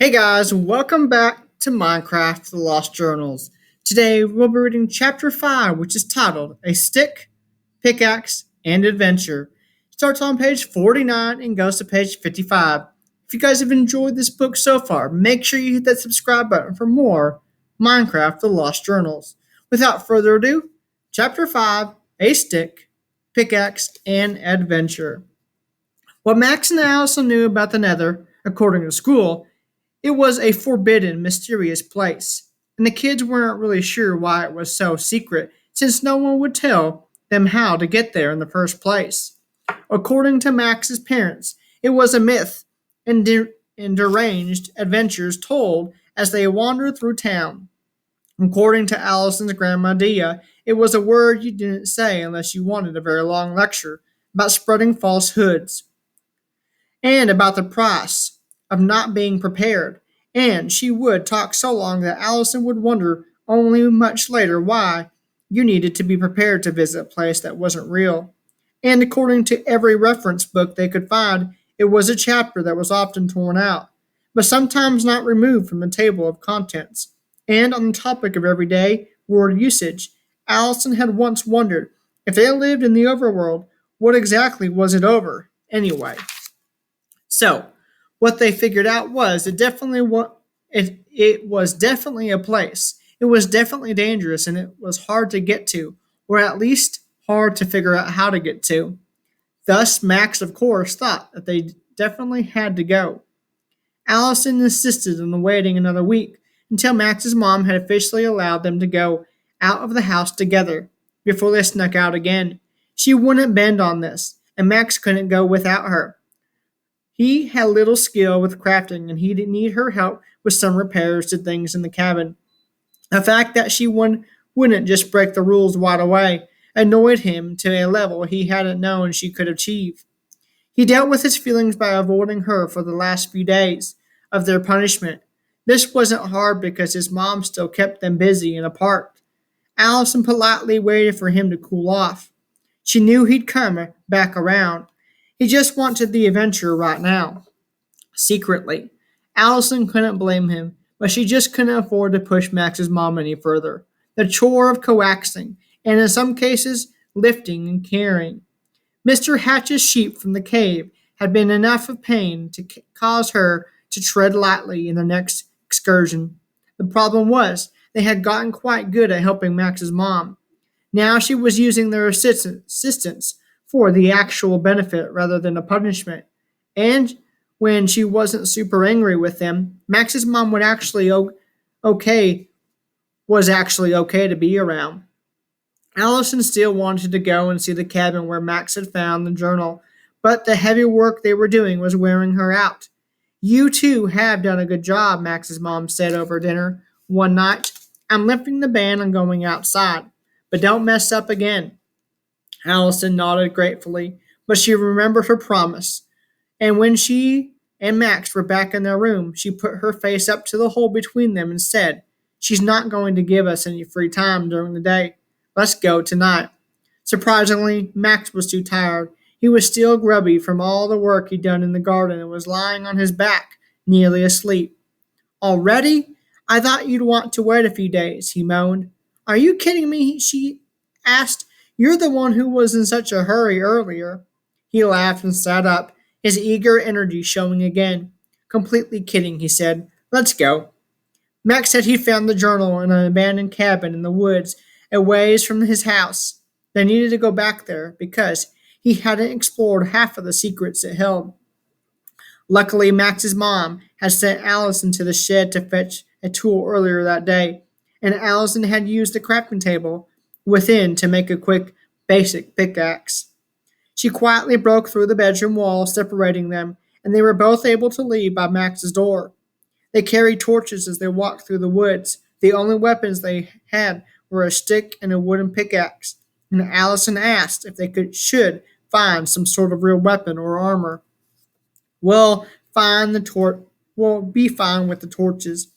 Hey guys, welcome back to Minecraft The Lost Journals. Today we'll be reading Chapter 5, which is titled A Stick, Pickaxe, and Adventure. It starts on page 49 and goes to page 55. If you guys have enjoyed this book so far, make sure you hit that subscribe button for more Minecraft The Lost Journals. Without further ado, Chapter 5, A Stick, Pickaxe, and Adventure. What Max and Allison knew about the Nether, according to school, it was a forbidden, mysterious place, and the kids weren't really sure why it was so secret, since no one would tell them how to get there in the first place. According to Max's parents, it was a myth and deranged adventures told as they wandered through town. According to Allison's grandma Dia, it was a word you didn't say unless you wanted a very long lecture about spreading falsehoods and about the price of not being prepared, and she would talk so long that Allison would wonder only much later why you needed to be prepared to visit a place that wasn't real. And according to every reference book they could find, it was a chapter that was often torn out, but sometimes not removed from the table of contents. And on the topic of everyday word usage, Allison had once wondered if they lived in the overworld, what exactly was it over, anyway? So, what they figured out was it was definitely a place. It was definitely dangerous and it was hard to get to, or at least hard to figure out how to get to. Thus, Max, of course, thought that they definitely had to go. Allison insisted on waiting another week until Max's mom had officially allowed them to go out of the house together before they snuck out again. She wouldn't bend on this, and Max couldn't go without her. He had little skill with crafting, and he'd need her help with some repairs to things in the cabin. The fact that she wouldn't just break the rules right away annoyed him to a level he hadn't known she could achieve. He dealt with his feelings by avoiding her for the last few days of their punishment. This wasn't hard because his mom still kept them busy and apart. Allison politely waited for him to cool off. She knew he'd come back around. He just wanted the adventure right now. Secretly, Allison couldn't blame him, but she just couldn't afford to push Max's mom any further. The chore of coaxing, and in some cases, lifting and carrying Mr. Hatch's sheep from the cave had been enough of pain to cause her to tread lightly in the next excursion. The problem was, they had gotten quite good at helping Max's mom. Now she was using their assistance for the actual benefit rather than a punishment. And when she wasn't super angry with them, Max's mom would okay was actually okay to be around. Allison still wanted to go and see the cabin where Max had found the journal, but the heavy work they were doing was wearing her out. You two have done a good job, Max's mom said over dinner one night. I'm lifting the ban and going outside, but don't mess up again. Allison nodded gratefully, but she remembered her promise. And when she and Max were back in their room, she put her face up to the hole between them and said, She's not going to give us any free time during the day. Let's go tonight. Surprisingly, Max was too tired. He was still grubby from all the work he'd done in the garden and was lying on his back, nearly asleep. Already? I thought you'd want to wait a few days, he moaned. Are you kidding me? She asked. You're the one who was in such a hurry earlier. He laughed and sat up, his eager energy showing again. Completely kidding, he said. Let's go. Max said he'd found the journal in an abandoned cabin in the woods a ways from his house. They needed to go back there because he hadn't explored half of the secrets it held. Luckily, Max's mom had sent Allison to the shed to fetch a tool earlier that day, and Allison had used the crafting table within to make a quick, basic pickaxe. She quietly broke through the bedroom wall separating them, and they were both able to leave by Max's door. They carried torches as they walked through the woods. The only weapons they had were a stick and a wooden pickaxe, and Allison asked if they should find some sort of real weapon or armor. We'll we'll be fine with the torches.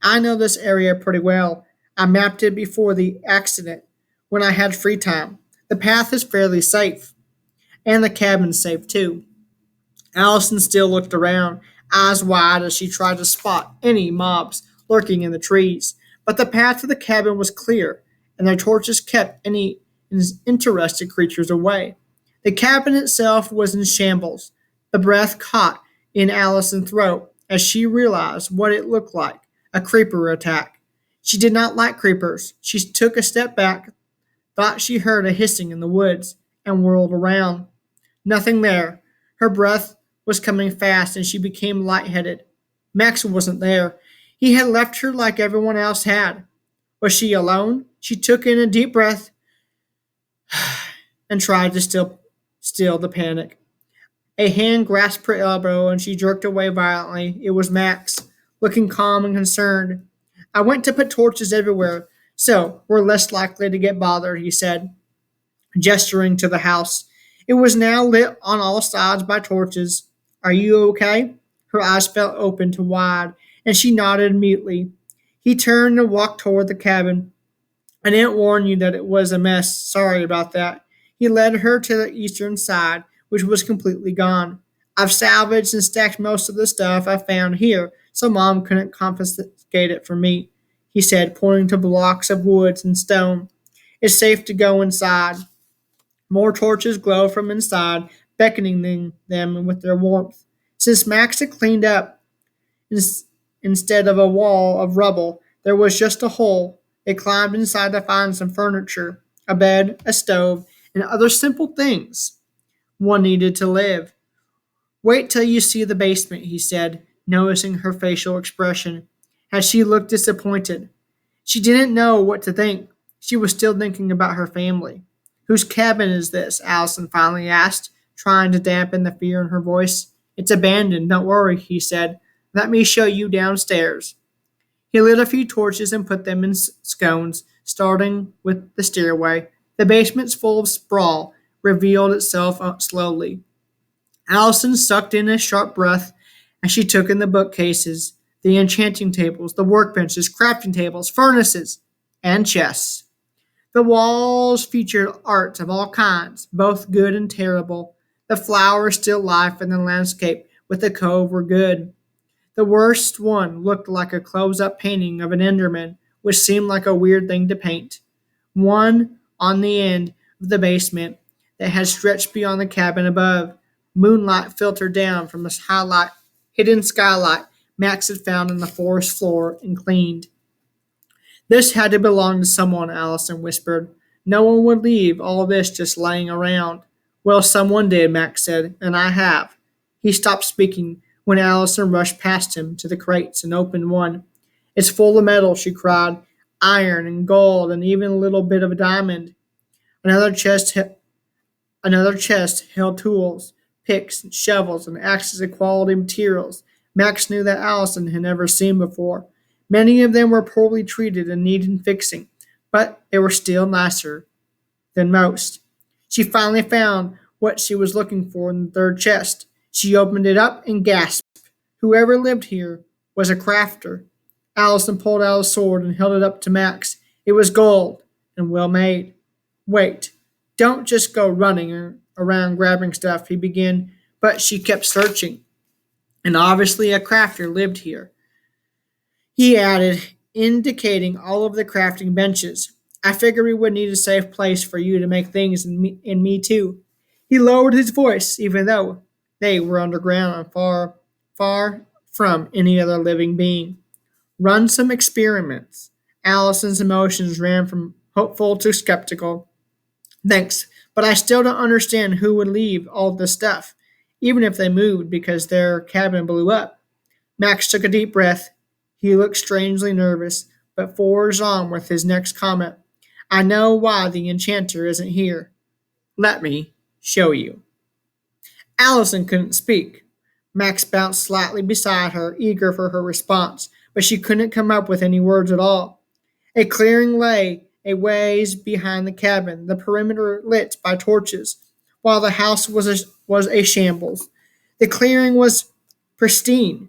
I know this area pretty well. I mapped it before the accident when I had free time. The path is fairly safe, and the cabin's safe too. Allison still looked around. eyes wide as she tried to spot any mobs lurking in the trees. But the path to the cabin was clear, and their torches kept any interested creatures away. The cabin itself was in shambles. The breath caught in Allison's throat as she realized what it looked like, a creeper attack. She did not like creepers. She took a step back, thought she heard a hissing in the woods, and whirled around. Nothing there. Her breath was coming fast and she became lightheaded. Max wasn't there. He had left her like everyone else had. Was she alone? She took in a deep breath and tried to still the panic. A hand grasped her elbow and she jerked away violently. It was Max, looking calm and concerned. I went to put torches everywhere, so we're less likely to get bothered, he said, gesturing to the house. It was now lit on all sides by torches. Are you okay? Her eyes fell open to wide, and she nodded mutely. He turned and walked toward the cabin. I didn't warn you that it was a mess. Sorry about that. He led her to the eastern side, which was completely gone. I've salvaged and stacked most of the stuff I found here, so Mom couldn't confiscate it from me, he said, pointing to blocks of wood and stone. It's safe to go inside. More torches glowed from inside, beckoning them with their warmth. Since Max had cleaned up, instead of a wall of rubble, there was just a hole. They climbed inside to find some furniture, a bed, a stove, and other simple things one needed to live. Wait till you see the basement, he said, noticing her facial expression, as she looked disappointed. She didn't know what to think. She was still thinking about her family. Whose cabin is this? Allison finally asked, trying to dampen the fear in her voice. It's abandoned, don't worry, he said. Let me show you downstairs. He lit a few torches and put them in scones, starting with the stairway. The basement's full of sprawl revealed itself slowly. Allison sucked in a sharp breath as she took in the bookcases, the enchanting tables, the workbenches, crafting tables, furnaces, and chests. The walls featured art of all kinds, both good and terrible. The flowers still life in the landscape with the cove were good. The worst one looked like a close-up painting of an Enderman, which seemed like a weird thing to paint. One on the end of the basement that had stretched beyond the cabin above. Moonlight filtered down from a hidden skylight Max had found in the forest floor and cleaned. This had to belong to someone, Allison whispered. No one would leave all this just laying around. Well, someone did, Max said, and I have. He stopped speaking when Allison rushed past him to the crates and opened one. It's full of metal, she cried. Iron and gold and even a little bit of a diamond. Another chest, another chest held tools, picks, and shovels, and axes of quality materials Max knew that Allison had never seen before. Many of them were poorly treated and needed fixing, but they were still nicer than most. She finally found what she was looking for in the third chest. She opened it up and gasped. Whoever lived here was a crafter. Allison pulled out a sword and held it up to Max. It was gold and well made. Wait, don't just go running around grabbing stuff, he began, but she kept searching. And obviously a crafter lived here. He added, indicating all of the crafting benches. I figure we would need a safe place for you to make things and me too. He lowered his voice, even though they were underground and far from any other living being. Run some experiments. Allison's emotions ran from hopeful to skeptical. Thanks, but I still don't understand who would leave all this stuff, even if they moved because their cabin blew up. Max took a deep breath. He looked strangely nervous, but forged on with his next comment. I know why the enchanter isn't here. Let me show you. Allison couldn't speak. Max bounced slightly beside her, eager for her response, but she couldn't come up with any words at all. A clearing lay a ways behind the cabin, the perimeter lit by torches, while the house was a shambles. The clearing was pristine,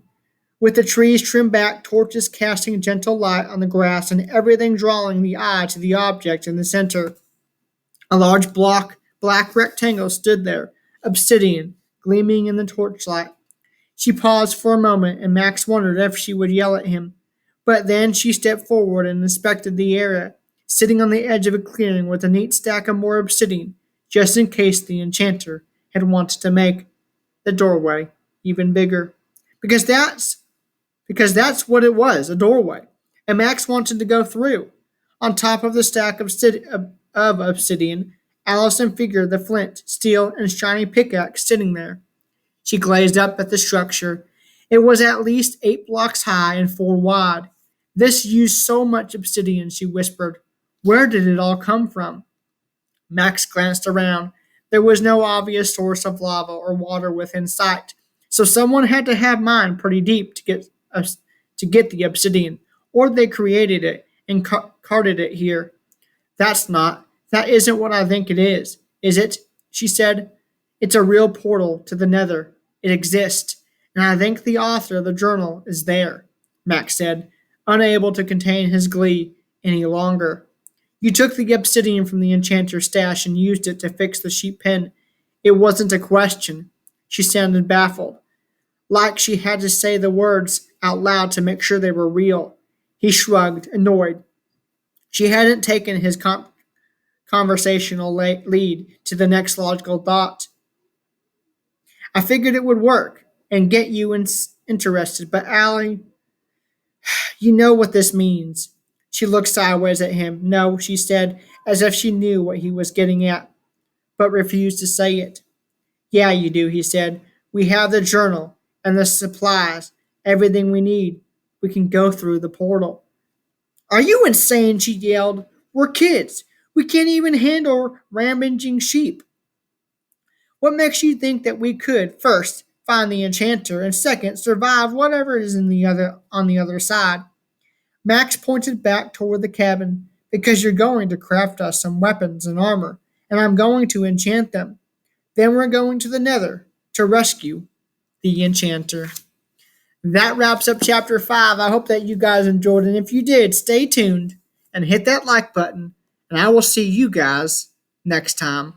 with the trees trimmed back, torches casting gentle light on the grass, and everything drawing the eye to the object in the center. A large black rectangle stood there, obsidian, gleaming in the torchlight. She paused for a moment, and Max wondered if she would yell at him. But then she stepped forward and inspected the area, sitting on the edge of a clearing with a neat stack of more obsidian, just in case the enchanter had wanted to make the doorway even bigger. Because that's because that's what it was, a doorway. And Max wanted to go through. On top of the stack of obsidian, Allison figured the flint, steel, and shiny pickaxe sitting there. She gazed up at the structure. It was at least 8 blocks high and 4 wide. This used so much obsidian, she whispered. Where did it all come from? Max glanced around. There was no obvious source of lava or water within sight, so someone had to have mined pretty deep to get the obsidian, or they created it and carted it here. That isn't what I think it is it? She said. It's a real portal to the nether. It exists, and I think the author of the journal is there, Max said, unable to contain his glee any longer. You took the obsidian from the enchanter's stash and used it to fix the sheep pen. It wasn't a question. She sounded baffled, like she had to say the words out loud to make sure they were real. He shrugged, annoyed. She hadn't taken his conversational lead to the next logical thought. I figured it would work and get you interested, but Allie, you know what this means. She looked sideways at him. No, she said, as if she knew what he was getting at, but refused to say it. Yeah, you do, he said. We have the journal and the supplies, everything we need. We can go through the portal. Are you insane? She yelled. We're kids. We can't even handle rampaging sheep. What makes you think that we could, first, find the enchanter, and second, survive whatever is on the other side? Max pointed back toward the cabin. Because you're going to craft us some weapons and armor, and I'm going to enchant them. Then we're going to the nether to rescue the enchanter. That wraps up chapter 5. I hope that you guys enjoyed, and if you did, stay tuned and hit that like button, and I will see you guys next time.